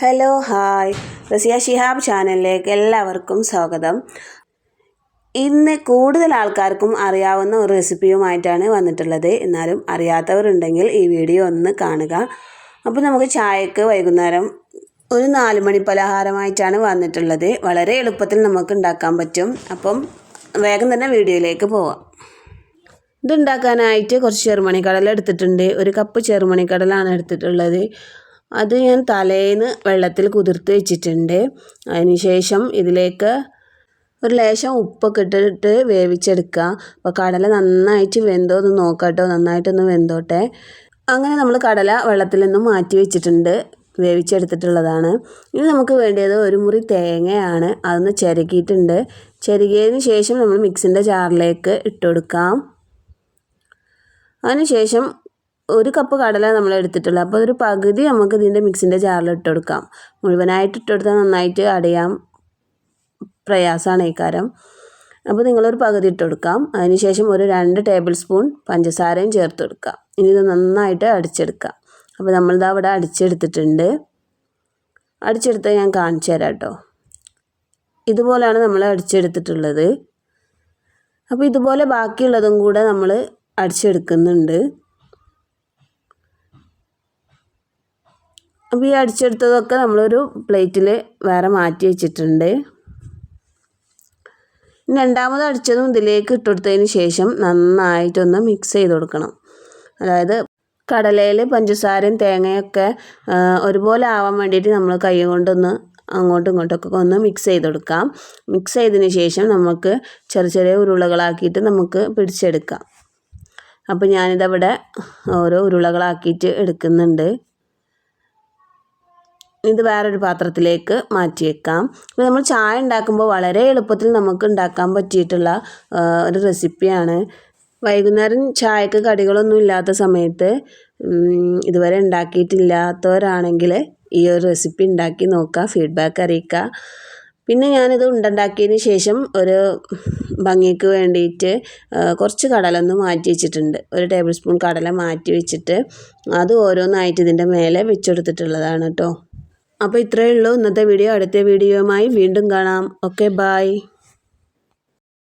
Hello hi Raziya Shihab ചാനലിലേക്ക് എല്ലാവർക്കും സ്വാഗതം. ഇന്ന് കൂടുതൽ ആൾക്കാർക്കും അറിയാവുന്ന ഒരു റെസിപ്പിയുമായിട്ടാണ് വന്നിട്ടുള്ളത്. എന്നാലും അറിയാത്തവരുണ്ടെങ്കിൽ ഈ വീഡിയോ ഒന്ന് കാണുക. അപ്പോൾ നമുക്ക് ചായക്ക് വൈകുന്നേരം ഒരു 4 മണി പലഹാരമായിട്ടാണ് വന്നിട്ടുള്ളത്. വളരെ എളുപ്പത്തിൽ നമുക്ക് ഉണ്ടാക്കാൻ പറ്റും. അപ്പം വേഗം തന്നെ വീഡിയോയിലേക്ക് പോവാം. ഇതുണ്ടാക്കാനായിട്ട് കുറച്ച് ചെറുമണിക്കടല എടുത്തിട്ടുണ്ട്. 1 കപ്പ് ചെറുമണിക്കടലാണ് എടുത്തിട്ടുള്ളത്. അത് ഞാൻ തലേന്ന് വെള്ളത്തിൽ കുതിർത്ത് വെച്ചിട്ടുണ്ട്. അതിനുശേഷം ഇതിലേക്ക് ഒരു ലേശം ഉപ്പൊക്കെ ഇട്ടിട്ട് വേവിച്ചെടുക്കുക. അപ്പോൾ കടല നന്നായിട്ട് വെന്തോ എന്ന് നോക്കട്ടോ, നന്നായിട്ടൊന്ന് വെന്തോട്ടെ. അങ്ങനെ നമ്മൾ കടല വെള്ളത്തിൽ നിന്നും മാറ്റി വെച്ചിട്ടുണ്ട്, വേവിച്ചെടുത്തിട്ടുള്ളതാണ്. ഇനി നമുക്ക് വേണ്ടത് ഒരു മുറി തേങ്ങയാണ്. അതൊന്ന് ചിരകിയിട്ടുണ്ട്. ചിരകിയതിന് ശേഷം നമ്മൾ മിക്സിൻ്റെ ജാറിലേക്ക് ഇട്ട് കൊടുക്കാം. അതിനുശേഷം 1 കപ്പ് കടല നമ്മൾ എടുത്തിട്ടുള്ളത്. അപ്പോൾ ഒരു പകുതി നമുക്ക് ഇതിൻ്റെ മിക്സിൻ്റെ ജാറിൽ ഇട്ട് കൊടുക്കാം. മുഴുവനായിട്ട് ഇട്ട് കൊടുത്താൽ നന്നായിട്ട് അടയാൻ പ്രയാസമാണ് ഈ കാരം. അപ്പോൾ നിങ്ങളൊരു പകുതി ഇട്ട് കൊടുക്കാം. അതിനുശേഷം ഒരു 2 ടേബിൾ സ്പൂൺ പഞ്ചസാരയും ചേർത്ത് കൊടുക്കാം. ഇനി ഇത് നന്നായിട്ട് അടിച്ചെടുക്കാം. അപ്പോൾ നമ്മളിതാ ഇവിടെ അടിച്ചെടുത്തിട്ടുണ്ട്. അടിച്ചെടുത്ത് ഞാൻ കാണിച്ചു തരാം കേട്ടോ. ഇതുപോലെയാണ് നമ്മൾ അടിച്ചെടുത്തിട്ടുള്ളത്. അപ്പോൾ ഇതുപോലെ ബാക്കിയുള്ളതും കൂടെ നമ്മൾ അടിച്ചെടുക്കുന്നുണ്ട്. അപ്പോൾ ഈ അടിച്ചെടുത്തതൊക്കെ നമ്മളൊരു പ്ലേറ്റിൽ വേറെ മാറ്റി വെച്ചിട്ടുണ്ട്. രണ്ടാമത് അടിച്ചതും ഇതിലേക്ക് ഇട്ട് കൊടുത്തതിന് ശേഷം നന്നായിട്ടൊന്ന് മിക്സ് ചെയ്ത് കൊടുക്കണം. അതായത് കടലയിൽ പഞ്ചസാരയും തേങ്ങയൊക്കെ ഒരുപോലെ ആവാൻ വേണ്ടിയിട്ട് നമ്മൾ കൈ കൊണ്ടൊന്ന് അങ്ങോട്ടും ഇങ്ങോട്ടൊക്കെ ഒന്ന് മിക്സ് ചെയ്ത് കൊടുക്കാം. മിക്സ് ചെയ്തതിന് ശേഷം നമുക്ക് ചെറിയ ചെറിയ ഉരുളകളാക്കിയിട്ട് നമുക്ക് പിടിച്ചെടുക്കാം. അപ്പോൾ ഞാനിതവിടെ ഓരോ ഉരുളകളാക്കിയിട്ട് എടുക്കുന്നുണ്ട്. ഇത് വേറൊരു പാത്രത്തിലേക്ക് മാറ്റി വെക്കാം. അപ്പോൾ നമ്മൾ ചായ ഉണ്ടാക്കുമ്പോൾ വളരെ എളുപ്പത്തിൽ നമുക്ക് ഉണ്ടാക്കാൻ പറ്റിയിട്ടുള്ള ഒരു റെസിപ്പിയാണ്. വൈകുന്നേരം ചായക്ക് കടികളൊന്നും ഇല്ലാത്ത സമയത്ത് ഇതുവരെ ഉണ്ടാക്കിയിട്ടില്ലാത്തവരാണെങ്കിൽ ഈ ഒരു റെസിപ്പി ഉണ്ടാക്കി നോക്കുക, ഫീഡ്ബാക്ക് അറിയിക്കുക. പിന്നെ ഞാനിത് ഉണ്ടാക്കിയതിന് ശേഷം ഒരു ഭംഗിക്ക് വേണ്ടിയിട്ട് കുറച്ച് കടല ഒന്ന് മാറ്റി വെച്ചിട്ടുണ്ട്. 1 ടേബിൾ സ്പൂൺ കടല മാറ്റി വെച്ചിട്ട് അത് ഓരോന്നായിട്ട് ഇതിൻ്റെ മേലെ വെച്ചെടുത്തിട്ടുള്ളതാണ് കേട്ടോ. അപ്പോൾ ഇത്രയേ ഉള്ളൂ ഇന്നത്തെ വീഡിയോ. അടുത്ത വീഡിയോയുമായി വീണ്ടും കാണാം. Okay, by.